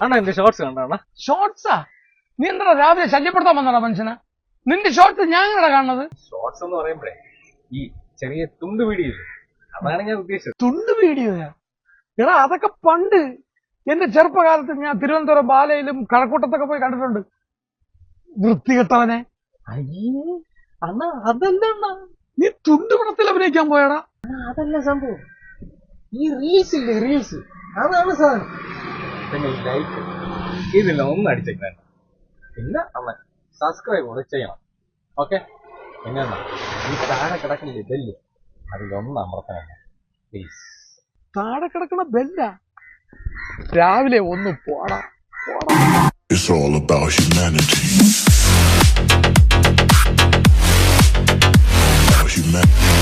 അണ്ണാ എന്റെ ഷോർട്സ് കണ്ടാ? ഷോർട്സാ? നീ എന്താ രാവിലെ ശല്യപ്പെടുത്താൻ വന്നടാ മനുഷ്യനെ? നിന്റെ ഷോർട്സ് ഞാൻ എങ്ങനെയാ കാണുന്നത്? ഷോർട്സ് എന്ന് പറയുമ്പോഴേ ഈ ചെറിയ തുണ്ട് വീഡിയോ അതാണ് ഞാൻ ഉദ്ദേശിച്ചത്. തുണ്ട് വീഡിയോയാ? എടാ അതൊക്കെ പണ്ട് എന്റെ ചെറുപ്പകാലത്ത് ഞാൻ തിരുവനന്തപുരം ബാലയിലും കഴക്കൂട്ടത്തൊക്കെ പോയി കണ്ടിട്ടുണ്ട്. വൃത്തികെട്ടവനെ. അയ്യേ അണ്ണാ അതല്ല അണ്ണാ, നീ തുണ്ടുപടത്തിൽ അഭിനയിക്കാൻ പോയടാ? അതല്ല സംഭവം. ഈ റീൽസ് ഇല്ലേ, റീൽസ് അതാണ് സാധനം. പിന്നെ ഈ ലൈക്ക് ഇതില്ല ഒന്ന് അടിച്ചേക്കണ്ട. പിന്നെ അണ്ണൻ സബ്സ്ക്രൈബ് കൂടെ ചെയ്യണം. ഓക്കെ? പിന്നെ ഈ താഴെ കിടക്കുന്നില്ലേ ബെല്ല്, അതിലൊന്ന് അമർത്തണം പ്ലീസ്. താഴെ കിടക്കണ ബെല്ല രാവിലെ ഒന്ന് പോടാ. It's all about humanity. About humanity.